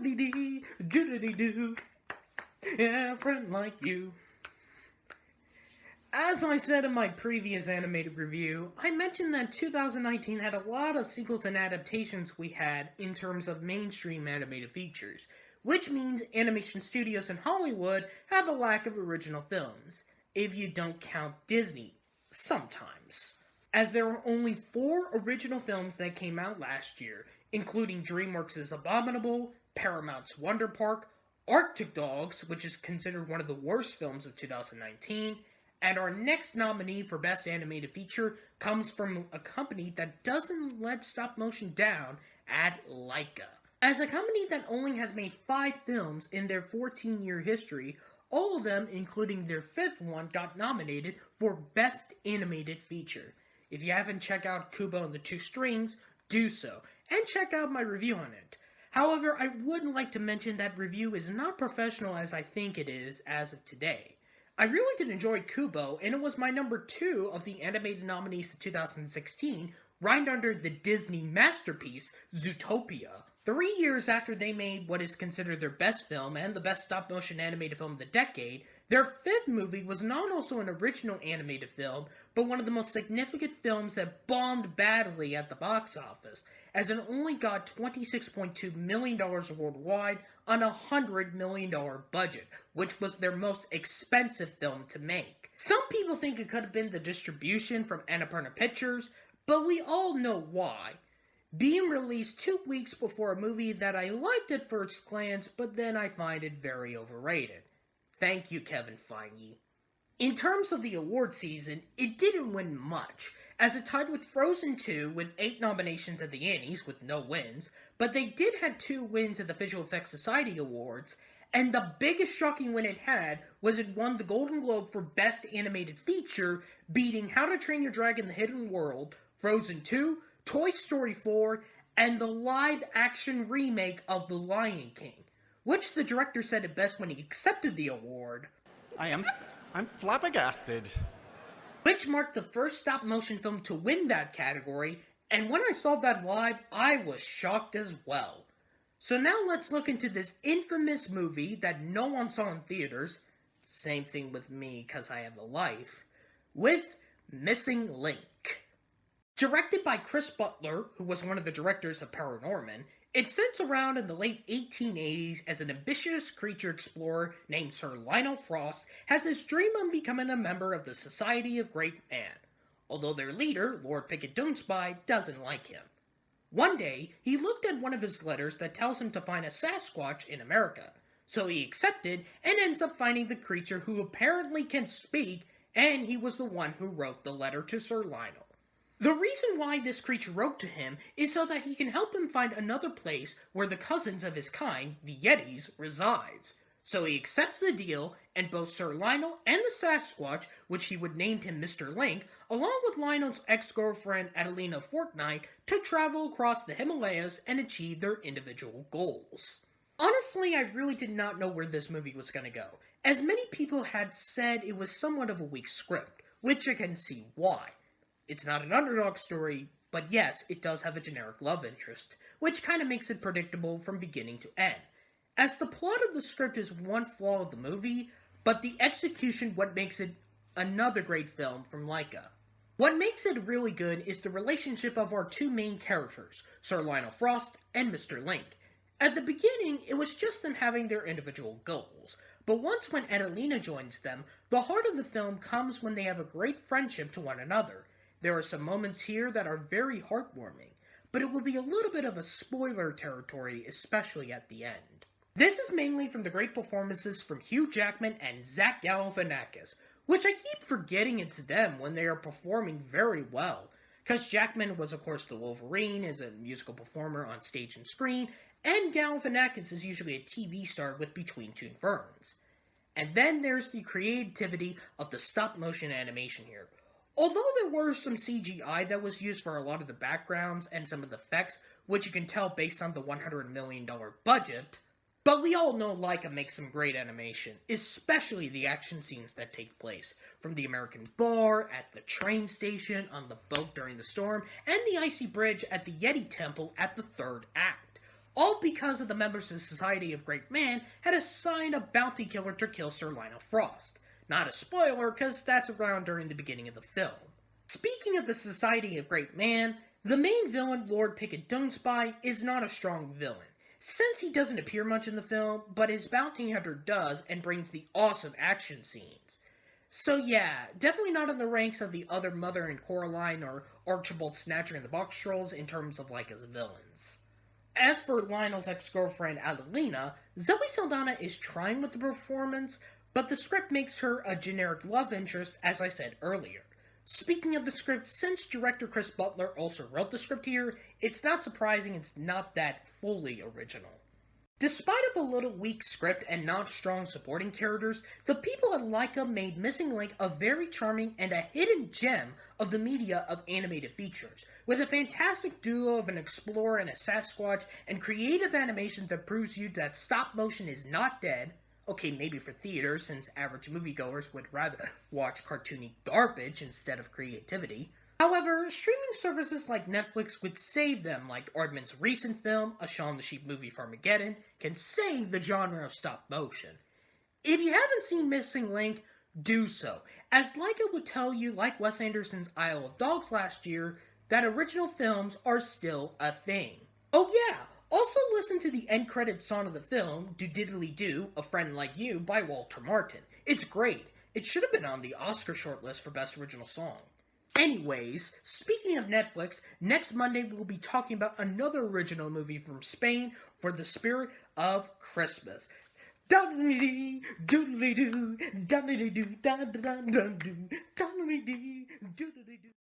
La-dee-dee, do-dee-dee-doo. Yeah, a friend like you. As I said in my previous animated review, I mentioned that 2019 had a lot of sequels and adaptations we had in terms of mainstream animated features, which means animation studios in Hollywood have a lack of original films, if you don't count Disney, sometimes. As there were only 4 original films that came out last year, including DreamWorks' Abominable, Paramount's Wonder Park, Arctic Dogs, which is considered one of the worst films of 2019, and our next nominee for Best Animated Feature comes from a company that doesn't let stop motion down at Laika. As a company that only has made 5 films in their 14-year history, all of them, including their 5th one, got nominated for Best Animated Feature. If you haven't checked out Kubo and the Two Strings, do so, and check out my review on it. However, I would like to mention that review is not professional as I think it is as of today. I really did enjoy Kubo, and it was my number 2 of the animated nominees of 2016, right under the Disney masterpiece, Zootopia. 3 years after they made what is considered their best film and the best stop-motion animated film of the decade, their 5th movie was not also an original animated film, but one of the most significant films that bombed badly at the box office, as it only got $26.2 million worldwide on a $100 million budget, which was their most expensive film to make. Some people think it could have been the distribution from Annapurna Pictures, but we all know why. Being released 2 weeks before a movie that I liked at first glance, but then I find it very overrated. Thank you, Kevin Feige. In terms of the award season, it didn't win much, as it tied with Frozen 2 with 8 nominations at the Annies with no wins, but they did have 2 wins at the Visual Effects Society Awards, and the biggest shocking win it had was it won the Golden Globe for Best Animated Feature, beating How to Train Your Dragon: The Hidden World, Frozen 2, Toy Story 4, and the live-action remake of The Lion King, which the director said it best when he accepted the award. I'm flabbergasted. Which marked the first stop-motion film to win that category, and when I saw that live, I was shocked as well. So now let's look into this infamous movie that no one saw in theaters, same thing with me cause I have a life, with Missing Link. Directed by Chris Butler, who was one of the directors of Paranorman, it sits around in the late 1880s as an ambitious creature explorer named Sir Lionel Frost has his dream of becoming a member of the Society of Great Man, although their leader, Lord Pickett-Doonspy, doesn't like him. One day, he looked at one of his letters that tells him to find a sasquatch in America, so he accepted and ends up finding the creature who apparently can speak, and he was the one who wrote the letter to Sir Lionel. The reason why this creature wrote to him is so that he can help him find another place where the cousins of his kind, the Yetis, resides. So he accepts the deal, and both Sir Lionel and the Sasquatch, which he would name him Mr. Link, along with Lionel's ex-girlfriend Adelina Fortnite, to travel across the Himalayas and achieve their individual goals. Honestly, I really did not know where this movie was going to go, as many people had said it was somewhat of a weak script, which I can see why. It's not an underdog story, but yes, it does have a generic love interest, which kind of makes it predictable from beginning to end, as the plot of the script is one flaw of the movie, but the execution what makes it another great film from Laika. What makes it really good is the relationship of our 2 main characters, Sir Lionel Frost and Mr. Link. At the beginning, it was just them having their individual goals, but once when Adelina joins them, the heart of the film comes when they have a great friendship to one another. There are some moments here that are very heartwarming, but it will be a little bit of a spoiler territory, especially at the end. This is mainly from the great performances from Hugh Jackman and Zach Galifianakis, which I keep forgetting it's them when they are performing very well, because Jackman was of course the Wolverine as a musical performer on stage and screen, and Galifianakis is usually a TV star with Between Two Ferns. And then there's the creativity of the stop-motion animation here. Although there were some CGI that was used for a lot of the backgrounds and some of the effects, which you can tell based on the $100 million budget, but we all know Laika makes some great animation, especially the action scenes that take place, from the American bar, at the train station, on the boat during the storm, and the icy bridge at the Yeti Temple at the 3rd act. all because of the members of the Society of Great Man had assigned a bounty killer to kill Sir Lionel Frost. Not a spoiler, because that's around during the beginning of the film. Speaking of the Society of Great Man, the main villain, Lord Pickett Dungspy, is not a strong villain, since he doesn't appear much in the film, but his bounty hunter does and brings the awesome action scenes. So yeah, definitely not in the ranks of the other Mother and Coraline or Archibald Snatcher and the Box Trolls in terms of as villains. As for Lionel's ex-girlfriend Adelina, Zoe Saldana is trying with the performance, but the script makes her a generic love interest, as I said earlier. Speaking of the script, since director Chris Butler also wrote the script here, it's not surprising it's not that fully original. Despite of a little weak script and not strong supporting characters, the people at Laika made Missing Link a very charming and a hidden gem of the media of animated features, with a fantastic duo of an explorer and a sasquatch, and creative animation that proves you that stop motion is not dead. Okay, maybe for theaters, since average moviegoers would rather watch cartoony garbage instead of creativity. However, streaming services like Netflix would save them, like Aardman's recent film, A Shaun the Sheep Movie Farmageddon, can save the genre of stop motion. If you haven't seen Missing Link, do so, as Laika would tell you, like Wes Anderson's Isle of Dogs last year, that original films are still a thing. Oh yeah, also listen to the end credits song of the film, Do Diddly Do, A Friend Like You, by Walter Martin. It's great. It should have been on the Oscar shortlist for Best Original Song. Anyways, speaking of Netflix, next Monday we'll be talking about another original movie from Spain for the spirit of Christmas. Doodly doodly doo, doodly doo, da da da da doo, doodly doo, doodly doo.